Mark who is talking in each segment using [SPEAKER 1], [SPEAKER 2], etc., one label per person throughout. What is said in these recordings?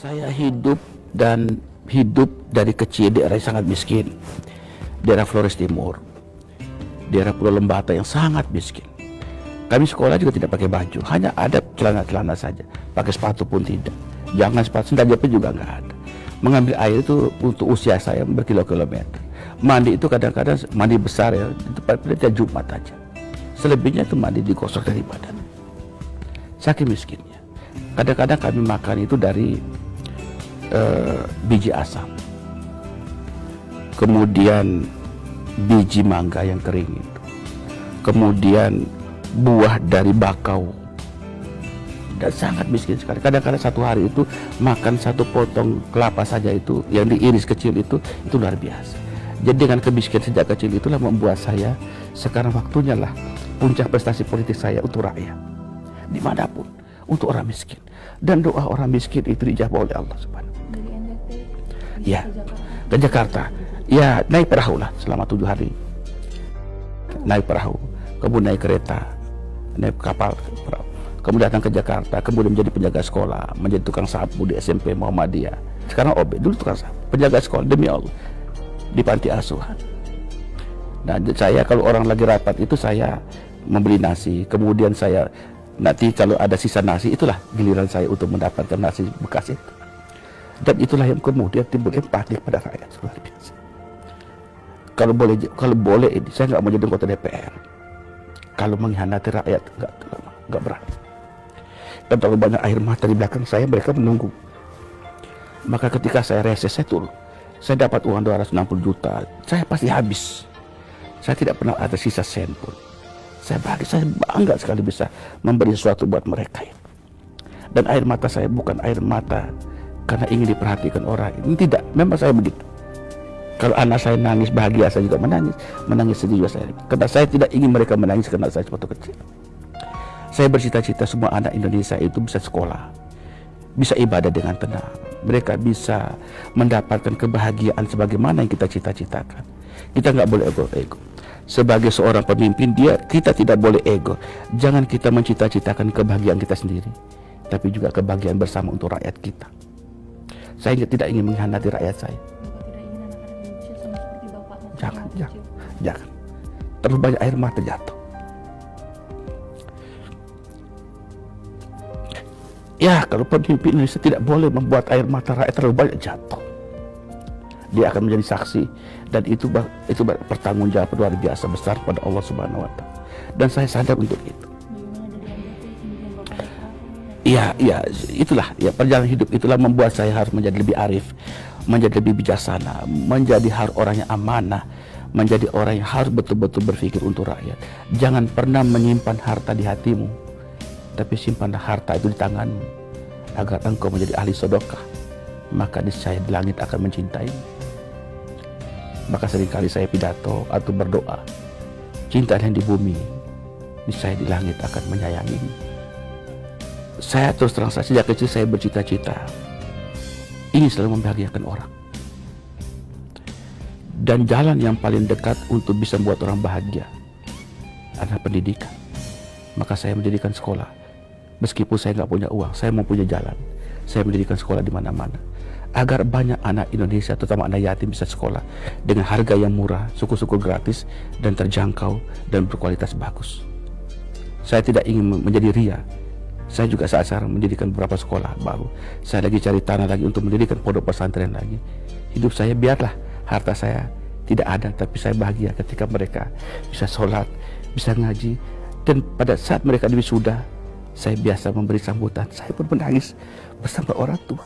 [SPEAKER 1] Saya hidup dari kecil di daerah yang sangat miskin, daerah Flores Timur, daerah Pulau Lembata yang sangat miskin. Kami sekolah juga tidak pakai baju, hanya ada celana-celana saja, pakai sepatu pun tidak. Jangan sepatu, sandal jepit juga nggak ada. Mengambil air itu untuk usia saya berkilo-kilometer. Mandi itu kadang-kadang mandi besar ya, di tempat tiap Jumat aja. Selebihnya itu mandi digosok dari badan. Saking miskinnya. Kadang-kadang kami makan itu dari biji asam, kemudian biji mangga yang kering itu, kemudian buah dari bakau, dan sangat miskin sekali. Kadang-kadang satu hari itu makan satu potong kelapa saja itu yang diiris kecil itu luar biasa. Jadi dengan kemiskinan sejak kecil itulah membuat saya sekarang waktunya lah puncak prestasi politik saya untuk rakyat dimanapun, untuk orang miskin, dan doa orang miskin itu dijawab oleh Allah Subhanahu. Ya, ke Jakarta. Ya, naik perahu lah selama 7 hari. Naik perahu, kemudian naik kereta, naik kapal, perahu. Kemudian datang ke Jakarta, kemudian menjadi penjaga sekolah, menjadi tukang sapu di SMP Muhammadiyah. Sekarang OB, dulu tukang sapu, penjaga sekolah demi Allah di panti asuhan. Nah, saya kalau orang lagi rapat itu saya membeli nasi, kemudian saya nanti kalau ada sisa nasi itulah giliran saya untuk mendapatkan nasi bekas itu. Dan itulah yang kemudian timbul empati pada rakyat luar biasa. Kalau boleh ini saya nggak mau jadi anggota DPR. Kalau mengkhianati rakyat nggak berani. Dan terlalu banyak air mata di belakang saya, mereka menunggu. Maka ketika saya reses, saya turun. Saya dapat uang 260 juta, saya pasti habis. Saya tidak pernah ada sisa sen pun. Saya bangga sekali bisa memberi sesuatu buat mereka. Dan air mata saya bukan air mata karena ingin diperhatikan orang. Ini tidak, memang saya begitu. Kalau anak saya nangis bahagia, saya juga menangis sedih juga saya. Karena saya tidak ingin mereka menangis karena saya waktu kecil. Saya bercita-cita semua anak Indonesia itu bisa sekolah, bisa ibadah dengan tenang. Mereka bisa mendapatkan kebahagiaan sebagaimana yang kita cita-citakan. Kita nggak boleh ego. Sebagai seorang pemimpin, kita tidak boleh ego. Jangan kita mencita-citakan kebahagiaan kita sendiri, tapi juga kebahagiaan bersama untuk rakyat kita. Saya tidak ingin mengkhianati rakyat saya. Jangan. Terlalu banyak air mata jatuh. Ya, kalau pemimpin Indonesia tidak boleh membuat air mata rakyat terlalu banyak jatuh. Dia akan menjadi saksi, dan itu pertanggungjawaban luar biasa besar pada Allah Subhanahu wa Ta'ala. Dan saya sadar untuk itu. Ya, itulah ya, perjalanan hidup itulah membuat saya harus menjadi lebih arif, menjadi lebih bijaksana, menjadi orang yang amanah, menjadi orang yang harus betul-betul berpikir untuk rakyat. Jangan pernah menyimpan harta di hatimu, tapi simpanlah harta itu di tanganmu, agar engkau menjadi ahli sedekah, maka niscaya di langit akan mencintaimu. Maka seringkali saya pidato atau berdoa, cinta yang di bumi, niscaya di langit akan menyayangimu. Saya terus terang saja, sejak kecil saya bercita-cita ingin selalu membahagiakan orang. Dan jalan yang paling dekat untuk bisa membuat orang bahagia adalah pendidikan. Maka saya mendirikan sekolah. Meskipun saya nggak punya uang, saya mempunyai jalan. Saya mendirikan sekolah di mana-mana, agar banyak anak Indonesia, terutama anak yatim, bisa sekolah dengan harga yang murah, suku-suku gratis, dan terjangkau, dan berkualitas bagus. Saya tidak ingin menjadi ria. Saya juga saat sekarang mendirikan beberapa sekolah baru. Saya lagi cari tanah lagi untuk mendirikan pondok pesantren lagi. Hidup saya biarlah harta saya tidak ada, tapi saya bahagia ketika mereka bisa sholat, bisa ngaji. Dan pada saat mereka wisuda, saya biasa memberi sambutan. Saya pun menangis bersama orang tua.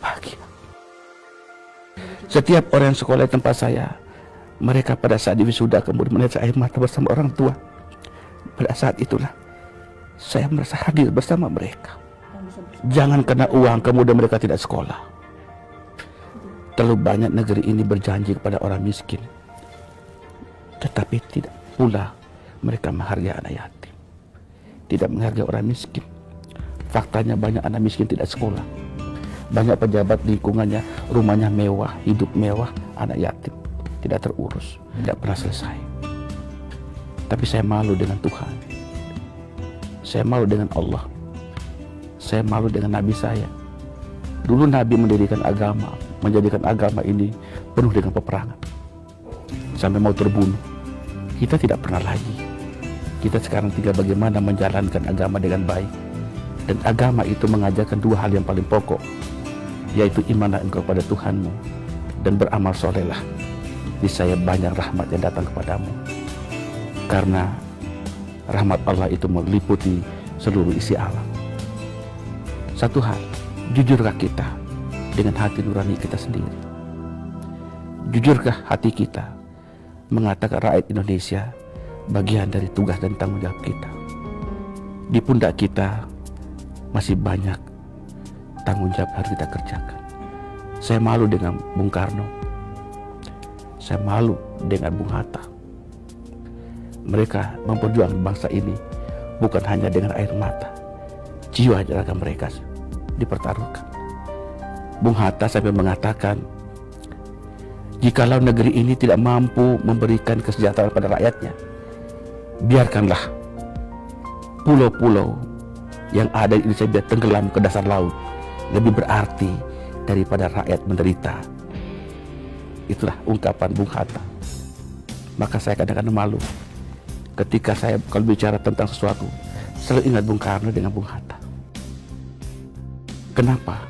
[SPEAKER 1] Bahagia. Setiap orang yang sekolah di tempat saya, mereka pada saat wisuda kemudian menetes air mata bersama orang tua. Pada saat itulah saya merasa hadir bersama mereka. Jangan karena uang kemudian mereka tidak sekolah. Terlalu banyak negeri ini berjanji kepada orang miskin, tetapi tidak pula mereka menghargai anak yatim, tidak menghargai orang miskin. Faktanya banyak anak miskin tidak sekolah. Banyak pejabat lingkungannya rumahnya mewah, hidup mewah, anak yatim tidak terurus, tidak pernah selesai. Tapi saya malu dengan Tuhan. Saya malu dengan Allah. Saya malu dengan Nabi saya. Dulu Nabi mendirikan agama, menjadikan agama ini penuh dengan peperangan, sampai mau terbunuh. Kita tidak pernah lagi. Kita sekarang tinggal bagaimana menjalankan agama dengan baik. Dan agama itu mengajarkan dua hal yang paling pokok, yaitu imanlah engkau pada Tuhanmu dan beramal solehlah, niscaya banyak rahmat yang datang kepadamu. Karena rahmat Allah itu meliputi seluruh isi alam. Satu hal, jujurkah kita dengan hati nurani kita sendiri? Jujurkah hati kita mengatakan rakyat Indonesia bagian dari tugas dan tanggung jawab kita? Di pundak kita masih banyak tanggung jawab harus kita kerjakan. Saya malu dengan Bung Karno, saya malu dengan Bung Hatta. Mereka memperjuangkan bangsa ini bukan hanya dengan air mata, jiwa raga mereka dipertaruhkan. Bung Hatta sampai mengatakan, jikalau negeri ini tidak mampu memberikan kesejahteraan pada rakyatnya, biarkanlah pulau-pulau yang ada di Indonesia biar tenggelam ke dasar laut, lebih berarti daripada rakyat menderita. Itulah ungkapan Bung Hatta. Maka saya kadang-kadang malu ketika saya kalau bicara tentang sesuatu selalu ingat Bung Karno dengan Bung Hatta. Kenapa?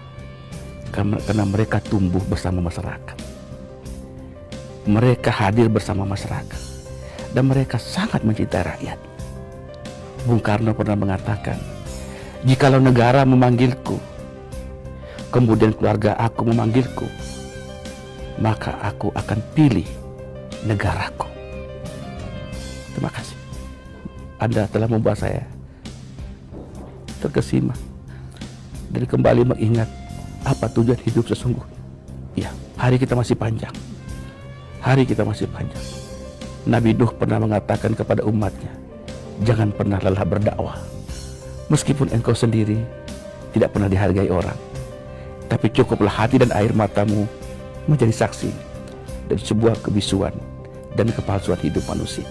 [SPEAKER 1] Karena mereka tumbuh bersama masyarakat, mereka hadir bersama masyarakat, dan mereka sangat mencintai rakyat. Bung Karno pernah mengatakan, jikalau negara memanggilku, kemudian keluarga aku memanggilku, maka aku akan pilih negaraku. Terima kasih. Anda telah membuat saya terkesima dan kembali mengingat apa tujuan hidup sesungguhnya. Ya, hari kita masih panjang. Hari kita masih panjang. Nabi Nuh pernah mengatakan kepada umatnya, jangan pernah lelah berdakwah. Meskipun engkau sendiri tidak pernah dihargai orang, tapi cukuplah hati dan air matamu menjadi saksi dari sebuah kebisuan dan kepalsuan hidup manusia.